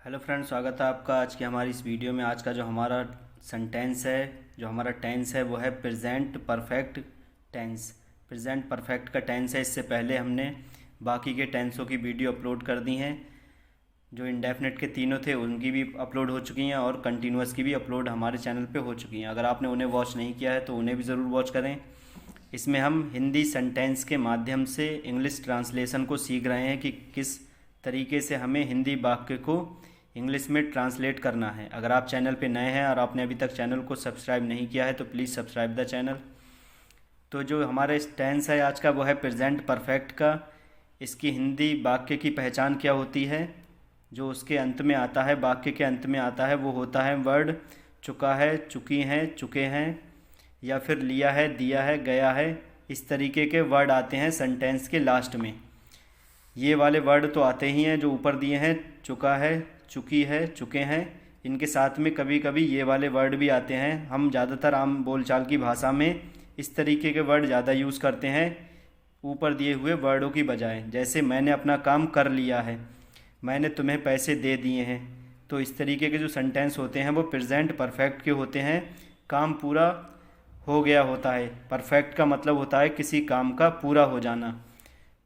Hello friends, स्वागत है आपका आज की हमारी इस वीडियो में। आज का जो हमारा सेंटेंस है, जो हमारा टेंस है, वो है present perfect tense. Present perfect का टेंस है। इससे पहले हमने बाकी के टेंसों की वीडियो अपलोड कर दी हैं। जो इंडेफिनिट के तीनों थे उनकी भी अपलोड हो चुकी हैं और कंटिन्यूअस की भी अपलोड हमारे चैनल पे हो चुकी हैं। अगर आपने उन्हें वॉच नहीं किया है तो उन्हें भी ज़रूर वॉच करें। इसमें हम हिंदी सेंटेंस के माध्यम से इंग्लिश ट्रांसलेशन को सीख रहे हैं कि किस तरीके से हमें हिंदी वाक्य को इंग्लिश में ट्रांसलेट करना है। अगर आप चैनल पे नए हैं और आपने अभी तक चैनल को सब्सक्राइब नहीं किया है तो प्लीज़ सब्सक्राइब द चैनल। तो जो हमारा टेंस है आज का वो है प्रेजेंट परफेक्ट का। इसकी हिंदी वाक्य की पहचान क्या होती है? जो उसके अंत में आता है, वाक्य के अंत में आता है, वो होता है वर्ड चुका है, चुकी हैं, चुके हैं, या फिर लिया है, दिया है, गया है। इस तरीके के वर्ड आते हैं सेंटेंस के लास्ट में। ये वाले वर्ड तो आते ही हैं जो ऊपर दिए हैं, चुका है, चुकी है, चुके हैं। इनके साथ में कभी कभी ये वाले वर्ड भी आते हैं। हम ज़्यादातर आम बोलचाल की भाषा में इस तरीके के वर्ड ज़्यादा यूज़ करते हैं ऊपर दिए हुए वर्डों की बजाय। जैसे मैंने अपना काम कर लिया है, मैंने तुम्हें पैसे दे दिए हैं। तो इस तरीके के जो सेंटेंस होते हैं वो प्रेजेंट परफेक्ट के होते हैं। काम पूरा हो गया होता है। परफेक्ट का मतलब होता है किसी काम का पूरा हो जाना।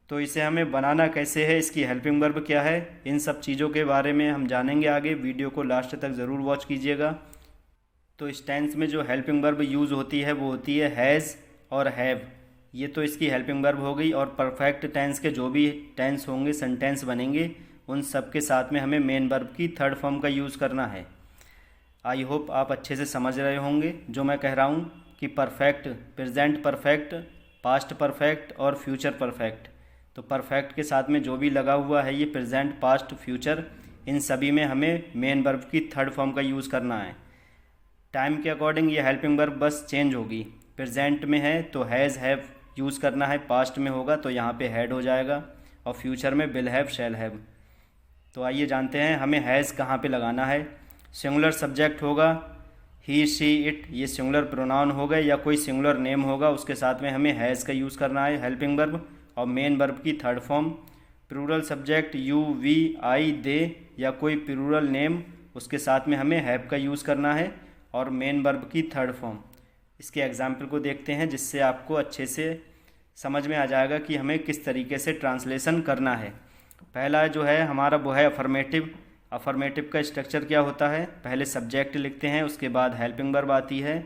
तो इसे हमें बनाना कैसे है, इसकी हेल्पिंग वर्ब क्या है, इन सब चीज़ों के बारे में हम जानेंगे आगे। वीडियो को लास्ट तक ज़रूर वॉच कीजिएगा। तो इस टेंस में जो हेल्पिंग वर्ब यूज़ होती है वो होती है हैज़ और हैव। ये तो इसकी हेल्पिंग वर्ब हो गई। और परफेक्ट टेंस के जो भी टेंस होंगे, सेंटेंस बनेंगे, उन सब के साथ में हमें मेन वर्ब की थर्ड फॉर्म का यूज़ करना है। आई होप आप अच्छे से समझ रहे होंगे जो मैं कह रहा हूँ कि perfect, present perfect, past perfect और फ्यूचर परफेक्ट। तो परफेक्ट के साथ में जो भी लगा हुआ है ये प्रेजेंट, पास्ट, फ्यूचर, इन सभी में हमें मेन वर्ब की थर्ड फॉर्म का यूज़ करना है। टाइम के अकॉर्डिंग ये हेल्पिंग वर्ब बस चेंज होगी। प्रेजेंट में है तो हैज़ हैव यूज़ करना है, पास्ट में होगा तो यहाँ पे हैड हो जाएगा, और फ्यूचर में विल हैव, शैल हैव। तो आइए जानते हैं हमें हैज़ कहाँ पे लगाना है। सिंगुलर सब्जेक्ट होगा, ही, शी, इट, ये सिंगुलर प्रोनाउन हो गए, या कोई सिंगुलर नेम होगा, उसके साथ में हमें हैज़ का यूज़ करना है हेल्पिंग वर्ब। और मेन वर्ब की third form plural subject you, we, I, they, या कोई प्लूरल नेम, उसके साथ में हमें हैव का यूज़ करना है और मेन वर्ब की थर्ड फॉर्म। इसके एग्जाम्पल को देखते हैं जिससे आपको अच्छे से समझ में आ जाएगा कि हमें किस तरीके से ट्रांसलेशन करना है। पहला जो है हमारा वो है अफर्मेटिव। अफर्मेटिव का स्ट्रक्चर क्या होता है? पहले सब्जेक्ट लिखते हैं, उसके बाद हेल्पिंग वर्ब आती है,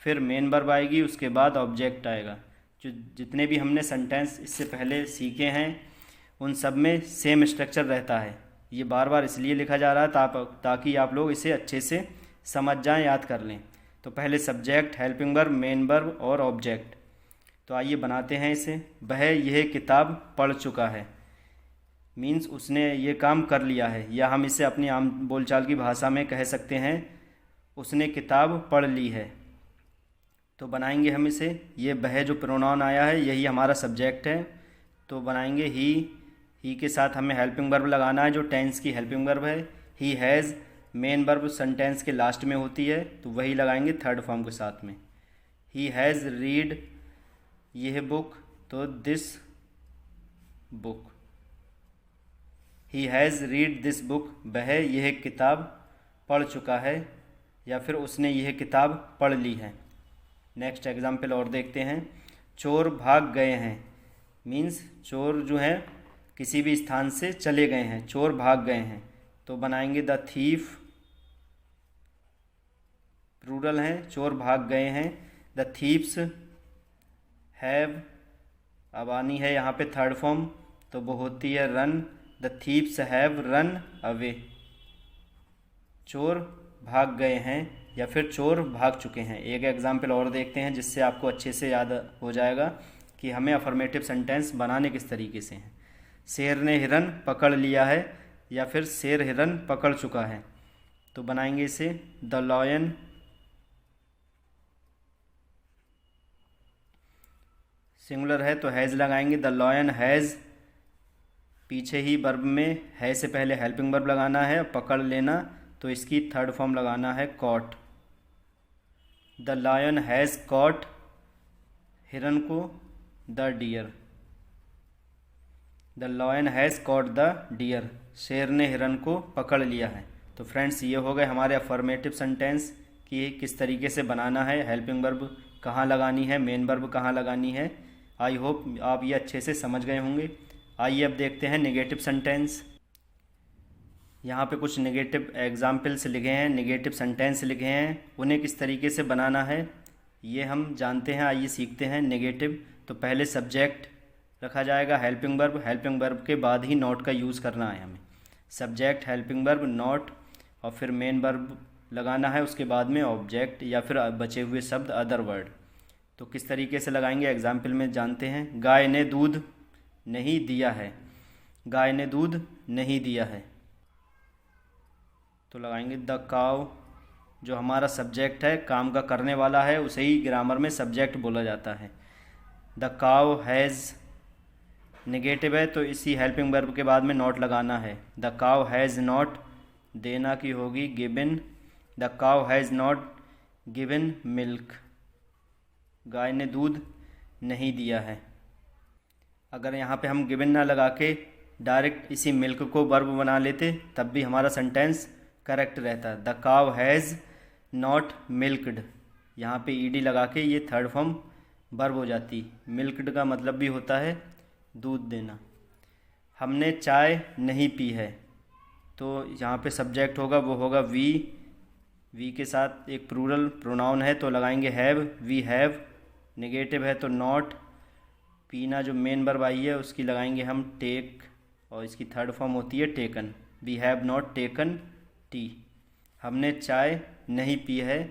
फिर मेन वर्ब आएगी, उसके बाद ऑब्जेक्ट आएगा। जो जितने भी हमने सेंटेंस इससे पहले सीखे हैं उन सब में सेम स्ट्रक्चर रहता है। ये बार बार इसलिए लिखा जा रहा है ताकि आप लोग इसे अच्छे से समझ जाएं, याद कर लें। तो पहले subject, helping verb, main verb और ऑब्जेक्ट। तो आइए बनाते हैं इसे। वह यह किताब पढ़ चुका है, मीन्स उसने ये काम कर लिया है, या हम इसे अपनी आम बोलचाल की भाषा में कह सकते हैं उसने किताब पढ़ ली है। तो बनाएंगे हम इसे। ये वह जो प्रोनाउन आया है यही हमारा सब्जेक्ट है, तो बनाएंगे ही के साथ हमें हेल्पिंग वर्ब लगाना है जो टेंस की हेल्पिंग वर्ब है। He has, main verb sentence के लास्ट में होती है तो वही लगाएंगे थर्ड फॉर्म के साथ में। ही हैज़ रीड यह बुक, तो this book. He has read this book, वह यह किताब पढ़ चुका है, या फिर उसने यह किताब पढ़ ली है। नेक्स्ट एग्जाम्पल और देखते हैं। चोर भाग गए हैं, मीन्स चोर जो हैं किसी भी स्थान से चले गए हैं, चोर भाग गए हैं। तो बनाएंगे द थीफ, प्लूरल हैं, चोर भाग गए हैं। द थीप्स हैव, अब आनी है यहाँ पे थर्ड फॉर्म, तो वो होती है run. The thieves have run away, चोर भाग गए हैं या फिर चोर भाग चुके हैं। एक एग्जाम्पल और देखते हैं जिससे आपको अच्छे से याद हो जाएगा कि हमें अफर्मेटिव सेंटेंस बनाने किस तरीके से हैं। शेर ने हिरन पकड़ लिया है, या फिर शेर हिरन पकड़ चुका है। तो बनाएंगे इसे द लॉयन, सिंगुलर है तो हैज़ लगाएंगे। द लॉयन हैज़, पीछे ही वर्ब में है से पहले हेल्पिंग वर्ब लगाना है, पकड़ लेना, तो इसकी थर्ड फॉर्म लगाना है caught. The lion has caught, हिरन को, the deer. The lion has caught the deer, शेर ने हिरन को पकड़ लिया है। तो फ्रेंड्स ये हो गए हमारे अफर्मेटिव सेंटेंस कि किस तरीके से बनाना है, हेल्पिंग वर्ब कहाँ लगानी है, मेन वर्ब कहाँ लगानी है। आई होप आप ये अच्छे से समझ गए होंगे। आइए अब देखते हैं नेगेटिव सेंटेंस। यहाँ पे कुछ नेगेटिव एग्जाम्पल्स लिखे हैं, नेगेटिव सेंटेंस लिखे हैं, उन्हें किस तरीके से बनाना है ये हम जानते हैं। आइए सीखते हैं। नेगेटिव तो पहले सब्जेक्ट रखा जाएगा, हेल्पिंग वर्ब के बाद ही नॉट का यूज़ करना है हमें। सब्जेक्ट, हेल्पिंग वर्ब, नॉट और फिर मेन वर्ब लगाना है, उसके बाद में ऑब्जेक्ट या फिर बचे हुए शब्द अदर वर्ड। तो किस तरीके से लगाएंगे एग्जाम्पल में जानते हैं। गाय ने दूध नहीं दिया है, गाय ने दूध नहीं दिया है, तो लगाएंगे द काव। जो हमारा सब्जेक्ट है, काम का करने वाला है, उसे ही ग्रामर में सब्जेक्ट बोला जाता है। द काव हैज़ नेगेटिव है तो इसी हेल्पिंग वर्ब के बाद में नॉट लगाना है। द काव हैज़ नॉट, देना की होगी गिवन। द काव हैज़ नॉट गिवन मिल्क, गाय ने दूध नहीं दिया है। अगर यहाँ पे हम गिवन ना लगा के डायरेक्ट इसी मिल्क को वर्ब बना लेते तब भी हमारा सेंटेंस करेक्ट रहता। द काव हैज़ नॉट मिल्कड, यहाँ पे ईडी लगा के ये थर्ड फॉर्म वर्ब हो जाती। मिल्कड का मतलब भी होता है दूध देना। हमने चाय नहीं पी है, तो यहाँ पे सब्जेक्ट होगा वो होगा वी के साथ एक प्लूरल प्रोनाउन है तो लगाएंगे हैव, वी हैव। नेगेटिव है तो नॉट, पीना जो मेन वर्ब आई है उसकी लगाएंगे हम टेक और इसकी थर्ड फॉर्म होती है taken. We have not taken tea, हमने चाय नहीं पी है।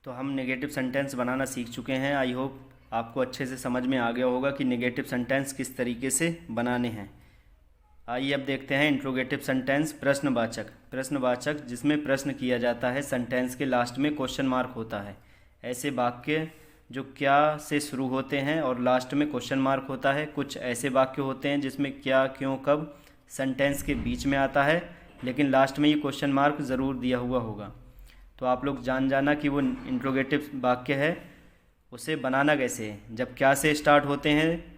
तो हम नेगेटिव सेंटेंस बनाना सीख चुके हैं। आई होप आपको अच्छे से समझ में आ गया होगा कि नेगेटिव सेंटेंस किस तरीके से बनाने हैं। आइए अब देखते हैं इंट्रोगेटिव सेंटेंस, प्रश्नवाचक जिसमें प्रश्न किया जाता है। सेंटेंस के लास्ट में क्वेश्चन मार्क होता है। ऐसे वाक्य जो क्या से शुरू होते हैं और लास्ट में क्वेश्चन मार्क होता है। कुछ ऐसे वाक्य होते हैं जिसमें क्या, क्यों, कब सेंटेंस के बीच में आता है लेकिन लास्ट में ये क्वेश्चन मार्क ज़रूर दिया हुआ होगा। तो आप लोग जान जाना कि वो इंट्रोगेटिव वाक्य है, उसे बनाना कैसे है। जब क्या से स्टार्ट होते हैं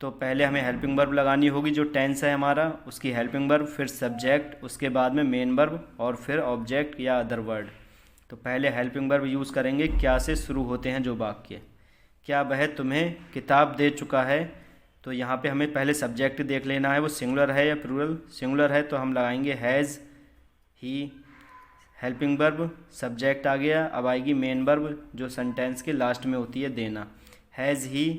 तो पहले हमें हेल्पिंग वर्ब लगानी होगी, जो टेंस है हमारा उसकी हेल्पिंग वर्ब, फिर सब्जेक्ट, उसके बाद में मेन वर्ब और फिर ऑब्जेक्ट या अदर वर्ड। तो पहले हेल्पिंग वर्ब यूज़ करेंगे क्या से शुरू होते हैं जो वाक्य। क्या वह तुम्हें किताब दे चुका है, तो यहाँ पे हमें पहले सब्जेक्ट देख लेना है वो सिंगुलर है या प्लूरल। सिंगुलर है तो हम लगाएंगे has, he, helping verb, subject आ गया। अब आएगी मेन वर्ब जो सेंटेंस के लास्ट में होती है देना। Has he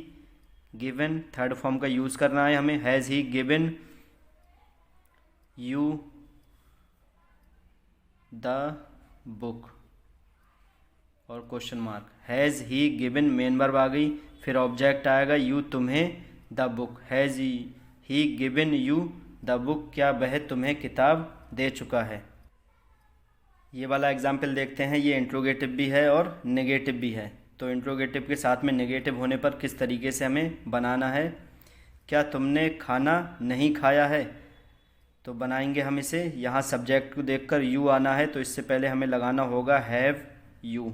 given, third form का यूज़ करना है हमें। Has he given you the book और question mark. Has he given main verb आ गई, फिर ऑब्जेक्ट आएगा यू तुम्हें the book. Has he given you the book, क्या वह तुम्हें किताब दे चुका है। ये वाला एग्जाम्पल देखते हैं। ये इंट्रोगेटिव भी है और नेगेटिव भी है। तो इंट्रोगेटिव के साथ में नेगेटिव होने पर किस तरीके से हमें बनाना है। क्या तुमने खाना नहीं खाया है, तो बनाएंगे हम इसे। यहाँ सब्जेक्ट को देखकर यू आना है तो इससे पहले हमें लगाना होगा have you,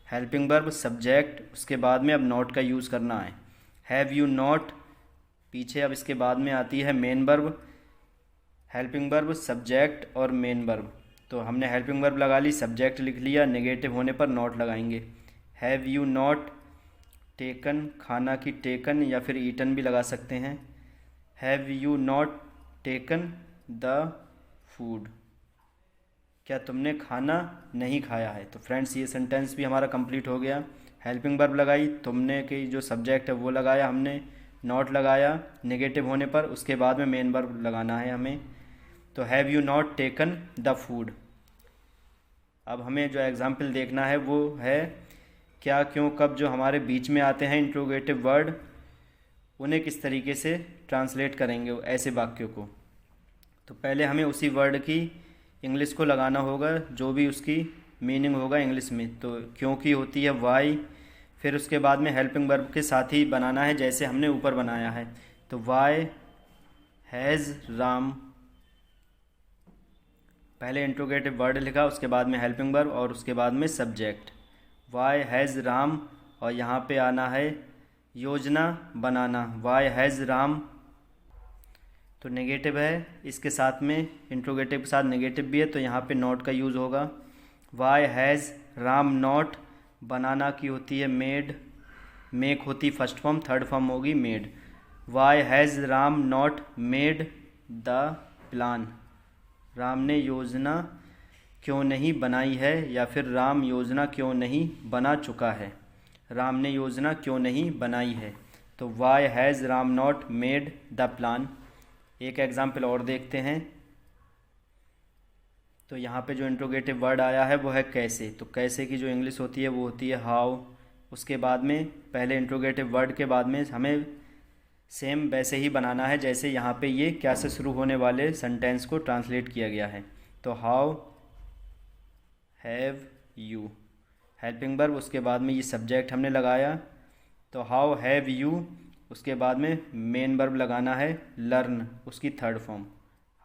helping verb, subject, उसके बाद में अब नॉट का यूज़ करना है। हैव यू नॉट पीछे, अब इसके बाद में आती है main verb, helping verb, subject और मेन वर्ब। तो हमने हेल्पिंग वर्ब लगा ली, सब्जेक्ट लिख लिया, नेगेटिव होने पर नॉट लगाएंगे। हैव यू नॉट टेकन, खाना की टेकन या फिर ईटन भी लगा सकते हैं। Have you not taken the food, क्या तुमने खाना नहीं खाया है। तो फ्रेंड्स ये सेंटेंस भी हमारा कंप्लीट हो गया। हेल्पिंग वर्ब लगाई, तुमने की जो सब्जेक्ट है वो लगाया हमने, नॉट लगाया नेगेटिव होने पर, उसके बाद में मेन वर्ब लगाना है हमें। तो have you not taken the food. अब हमें जो एग्जाम्पल देखना है वो है क्या, क्यों, कब, जो हमारे बीच में आते हैं इंट्रोगेटिव वर्ड, उन्हें किस तरीके से ट्रांसलेट करेंगे ऐसे वाक्यों को। तो पहले हमें उसी वर्ड की इंग्लिश को लगाना होगा जो भी उसकी मीनिंग होगा इंग्लिश में। तो क्योंकि होती है वाई, फिर उसके बाद में हेल्पिंग वर्ब के साथ ही बनाना है जैसे हमने ऊपर बनाया है। तो वाई हैज़ राम, पहले इंट्रोगेटिव वर्ड लिखा, उसके बाद में हेल्पिंग वर्ब और उसके बाद में सब्जेक्ट। वाई हैज़ राम, और यहाँ पे आना है योजना बनाना। वाई हैज़ राम तो नेगेटिव है, इसके साथ में इंट्रोगेटिव के साथ नेगेटिव भी है, तो यहाँ पे नॉट का यूज़ होगा। वाई हैज़ राम नॉट, बनाना की होती है मेड, मेक होती फर्स्ट फॉर्म, थर्ड फॉर्म होगी made. Why has Ram not made the plan, Ram ने योजना क्यों नहीं बनाई है, या फिर राम योजना क्यों नहीं बना चुका है, राम ने योजना क्यों नहीं बनाई है। तो why has Ram not made the plan. एक एग्जाम्पल और देखते हैं। तो यहाँ पे जो इंट्रोगेटिव वर्ड आया है वो है कैसे। तो कैसे की जो इंग्लिश होती है वो होती है हाउ। उसके बाद में पहले इंट्रोगेटिव वर्ड के बाद में हमें सेम वैसे ही बनाना है जैसे यहाँ पे ये क्या से शुरू होने वाले सेंटेंस को ट्रांसलेट किया गया है। तो how have you, helping verb, उसके बाद में ये सब्जेक्ट हमने लगाया। तो हाउ हैव यू, उसके बाद में मेन वर्ब लगाना है लर्न, उसकी third form.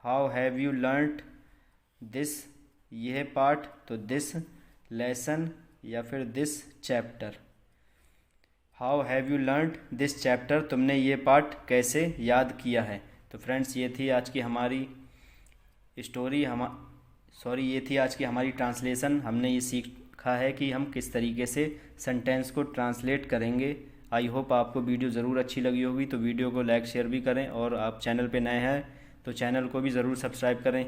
How have you learned this, ये है पार्ट, तो दिस लेसन या फिर this chapter. How have you learned this chapter, तुमने ये पार्ट कैसे याद किया है। तो फ्रेंड्स ये थी आज की हमारी स्टोरी, ये थी आज की हमारी ट्रांसलेशन। हमने ये सीखा है कि हम किस तरीके से सेंटेंस को ट्रांसलेट करेंगे। आई होप आपको वीडियो ज़रूर अच्छी लगी होगी। तो वीडियो को लाइक शेयर भी करें, और आप चैनल पे नए हैं तो चैनल को भी ज़रूर सब्सक्राइब करें।